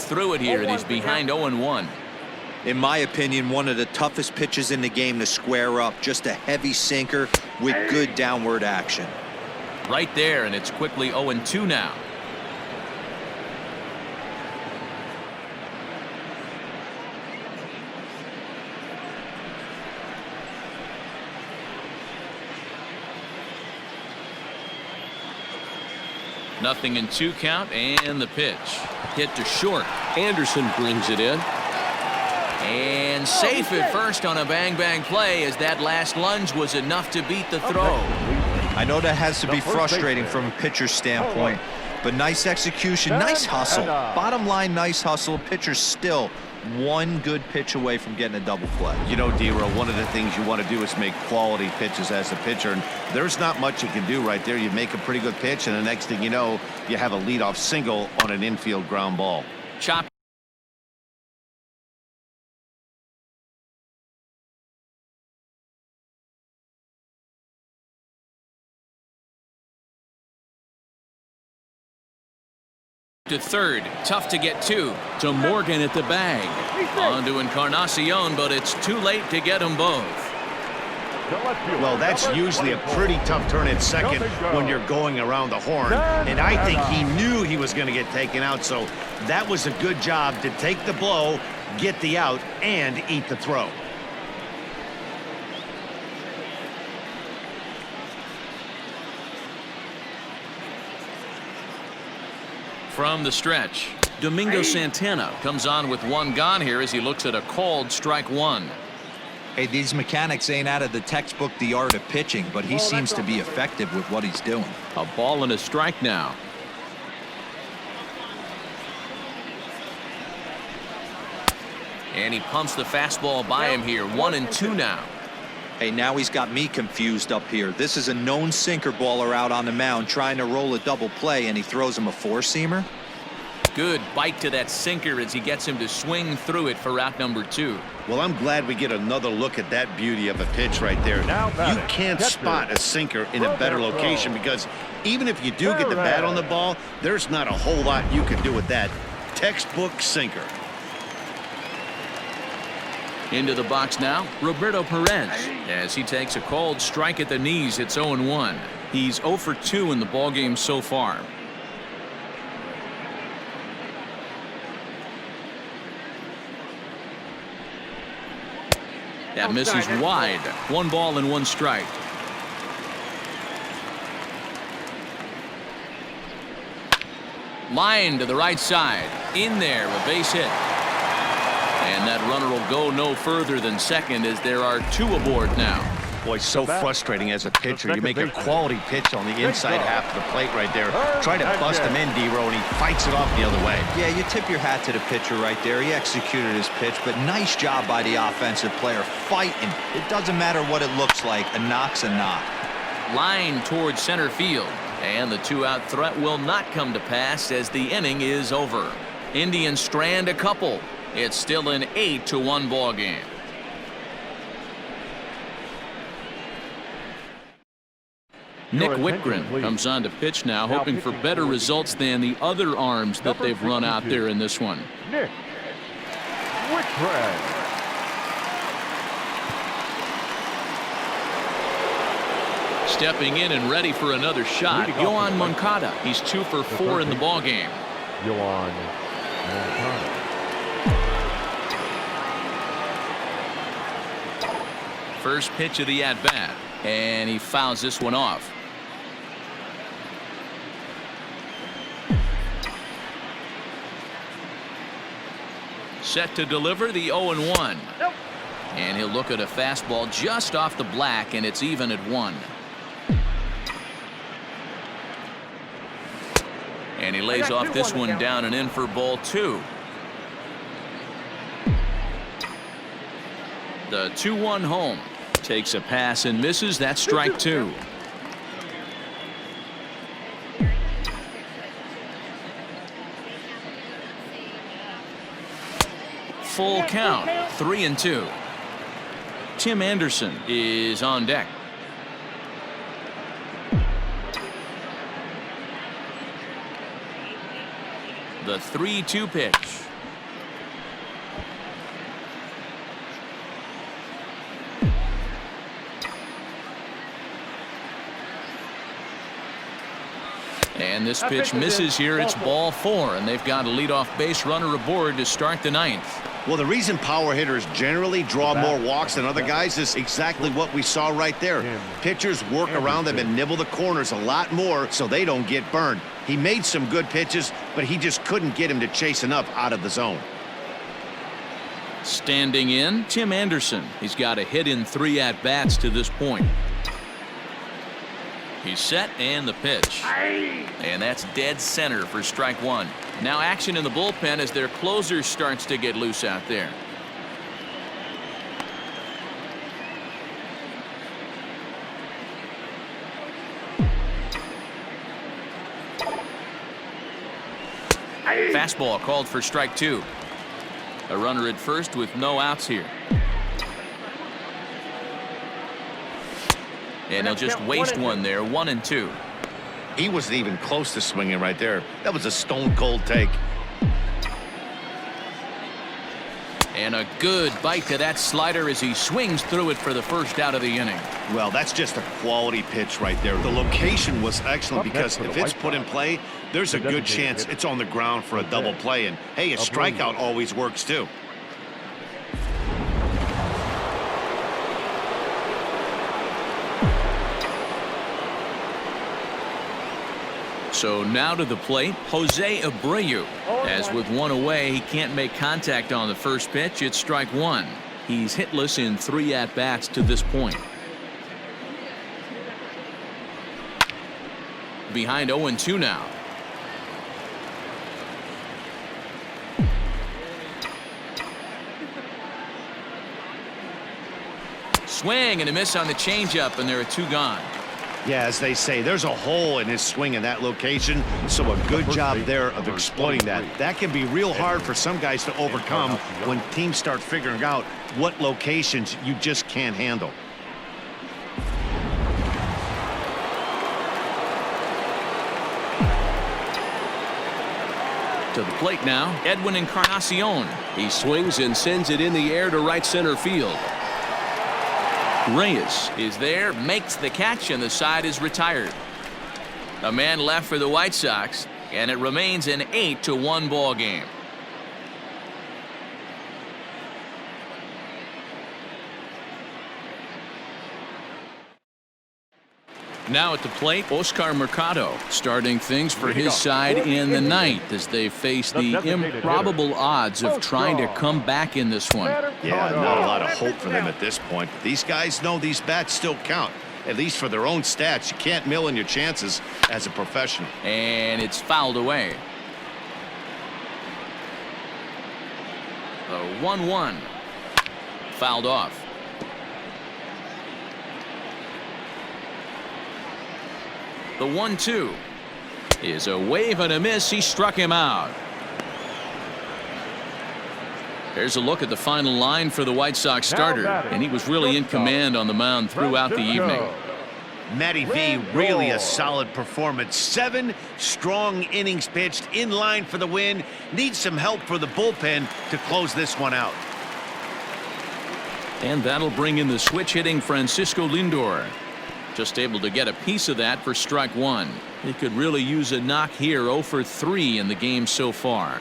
through it here, and he's behind 0-1. In my opinion, one of the toughest pitches in the game to square up. Just a heavy sinker with good downward action. Right there, and it's quickly 0-2 now. Nothing in 2 count, and the pitch hit to short. Anderson brings it in. And safe at first on a bang-bang play, as that last lunge was enough to beat the throw. I know that has to be frustrating from a pitcher's standpoint, but nice execution, nice hustle. Bottom line, nice hustle. Pitcher's still one good pitch away from getting a double play. You know, D-Row, one of the things you want to do is make quality pitches as a pitcher, and there's not much you can do right there. You make a pretty good pitch, and the next thing you know, you have a leadoff single on an infield ground ball. Chop. To third, tough to get to Morgan at the bag. On to Encarnacion, but it's too late to get them both. Well, that's usually a pretty tough turn at second when you're going around the horn, and I think he knew he was going to get taken out, so that was a good job to take the blow, get the out, and eat the throw. From the stretch, Domingo Santana comes on with 1 gone here as he looks at a called strike 1. Hey, these mechanics ain't out of the textbook The Art of Pitching, but he seems to be effective with what he's doing. A ball and a strike now. And he pumps the fastball by him here. 1-2 now. Hey, now he's got me confused up here. This is a known sinker baller out on the mound trying to roll a double play, and he throws him a 4-seamer. Good bite to that sinker as he gets him to swing through it for out number 2. Well, I'm glad we get another look at that beauty of a pitch right there. You can't spot a sinker in a better location, because even if you do get the bat on the ball, there's not a whole lot you can do with that. Textbook sinker. Into the box now, Roberto Perez, as he takes a called strike at the knees. It's 0-1. He's 0 for 2 in the ballgame so far. That misses wide. 1 ball and 1 strike. Line to the right side. In there, a base hit. And that runner will go no further than second, as there are 2 aboard now. Boy, so frustrating as a pitcher. You make a quality pitch on the inside half of the plate right there. Try to bust him in, D-Row, and he fights it off the other way. Yeah, you tip your hat to the pitcher right there. He executed his pitch, but nice job by the offensive player fighting. It doesn't matter what it looks like. A knock's a knock. Line towards center field. And the 2-out threat will not come to pass as the inning is over. Indians strand a couple. It's still an 8-1 ball game. Nick Whitgren comes on to pitch now, hoping for better results than the other arms that they've run out there in this one. Nick Whitgren. Stepping in and ready for another shot, Yoan Moncada. He's 2 for 4 in the ball game. Yoan Moncada. First pitch of the at-bat, and he fouls this one off. Set to deliver the 0-1. And he'll look at a fastball just off the black, and it's even at 1. And he lays off this one down and in for ball 2. The 2-1 home. Takes a pass and misses. That's strike 2. Full count. 3-2. Tim Anderson is on deck. The 3-2 pitch. And this pitch misses here. It's ball 4, and they've got a leadoff base runner aboard to start the 9th. Well, the reason power hitters generally draw more walks than other guys is exactly what we saw right there. Pitchers work around them and nibble the corners a lot more so they don't get burned. He made some good pitches, but he just couldn't get him to chase enough out of the zone. Standing in, Tim Anderson. He's got a hit in 3 at-bats to this point. He's set, and the pitch. And that's dead center for strike 1. Now action in the bullpen as their closer starts to get loose out there. Fastball called for strike 2. A runner at first with no outs here. And they'll just waste one there. 1-2. He wasn't even close to swinging right there. That was a stone-cold take. And a good bite to that slider as he swings through it for the first out of the inning. Well, that's just a quality pitch right there. The location was excellent because if it's put in play, there's a good chance it's on the ground for a double play. And, hey, a strikeout always works, too. So now to the plate, Jose Abreu. As with one away, he can't make contact on the first pitch. It's strike 1. He's hitless in 3 at-bats to this point. Behind 0-2 now. Swing and a miss on the changeup, and there are 2 gone. Yeah, as they say, there's a hole in his swing in that location, so a good job there of exploiting that. That can be real hard for some guys to overcome when teams start figuring out what locations you just can't handle. To the plate now, Edwin Encarnacion. He swings and sends it in the air to right center field. Reyes is there, makes the catch, and the side is retired. A man left for the White Sox, and it remains an 8-1 ball game. Now at the plate, Oscar Mercado starting things for his side in the 9th as they face the improbable odds of trying to come back in this one. Yeah, not a lot of hope for them at this point. But these guys know these bats still count, at least for their own stats. You can't mill in your chances as a professional. And it's fouled away. The 1-1. Fouled off. The 1-2 is a wave and a miss. He struck him out. There's a look at the final line for the White Sox starter, and he was really in command on the mound throughout the evening. Matty V, really a solid performance. 7 strong innings pitched, in line for the win. Needs some help for the bullpen to close this one out. And that'll bring in the switch hitting Francisco Lindor. Just able to get a piece of that for strike 1. He could really use a knock here. 0 for 3 in the game so far.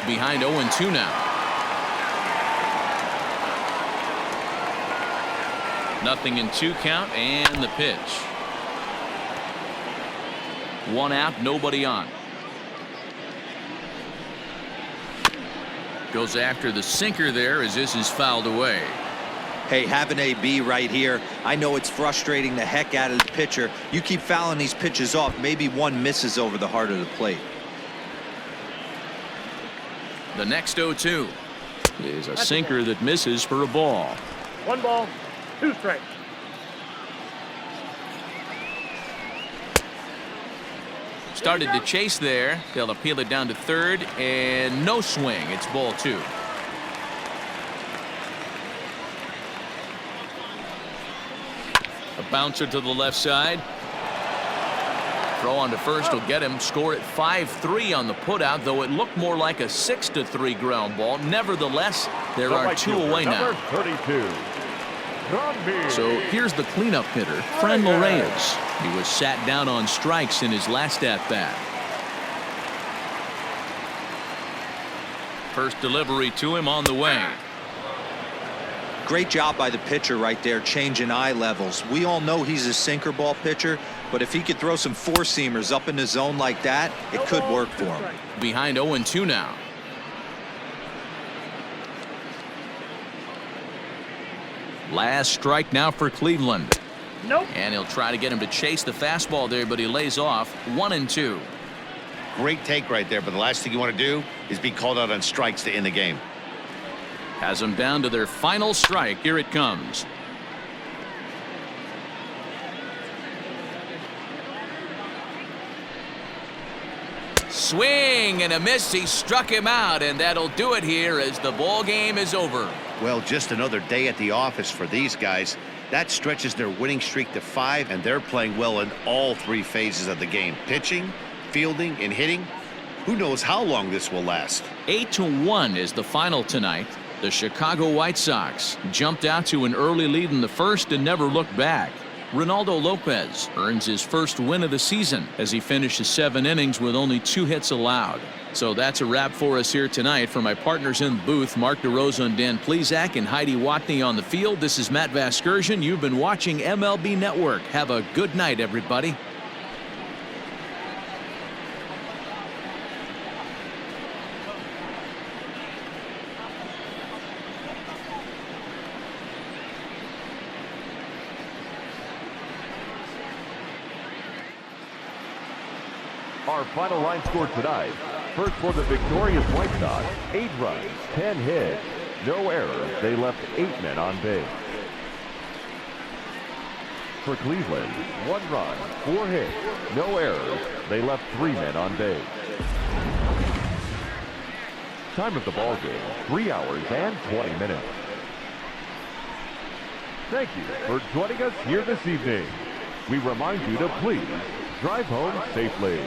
Behind 0-2 now. Nothing in 2 count, and the pitch. 1 out, nobody on. Goes after the sinker there as this is fouled away. Hey, have an AB right here. I know it's frustrating the heck out of the pitcher. You keep fouling these pitches off, maybe one misses over the heart of the plate. The next 0-2 is a sinker that misses for a ball. 1 ball, 2 strikes. Started to chase there. They'll appeal it down to third, and no swing. It's ball 2. A bouncer to the left side. Throw on to first will get him. Score at 5-3 on the putout, though it looked more like a 6-3 ground ball. Nevertheless, there are two away now. 32. So here's the cleanup hitter, Franmil Reyes. He was sat down on strikes in his last at-bat. First delivery to him on the way. Great job by the pitcher right there, changing eye levels. We all know he's a sinker ball pitcher, but if he could throw some four-seamers up in the zone like that, it could work for him. Behind 0-2 now. Last strike now for Cleveland. Nope. And he'll try to get him to chase the fastball there, but he lays off. 1-2. Great take right there, but the last thing you want to do is be called out on strikes to end the game. Has them down to their final strike. Here it comes. Swing and a miss. He struck him out, and that'll do it here as the ball game is over. Well, just another day at the office for these guys. That stretches their winning streak to 5, and they're playing well in all 3 phases of the game. Pitching, fielding, and hitting. Who knows how long this will last? 8-1 is the final tonight. The Chicago White Sox jumped out to an early lead in the first and never looked back. Ronaldo Lopez earns his first win of the season as he finishes 7 innings with only 2 hits allowed. So that's a wrap for us here tonight. For my partners in the booth, Mark DeRosa and Dan Plesac and Heidi Watney on the field, this is Matt Vasgersian. You've been watching MLB Network. Have a good night, everybody. Our final line score tonight. First for the victorious White Sox, 8 runs, 10 hits, no errors. They left 8 men on base. For Cleveland, 1 run, 4 hits, no errors. They left 3 men on base. Time of the ball game, 3 hours and 20 minutes. Thank you for joining us here this evening. We remind you to please drive home safely.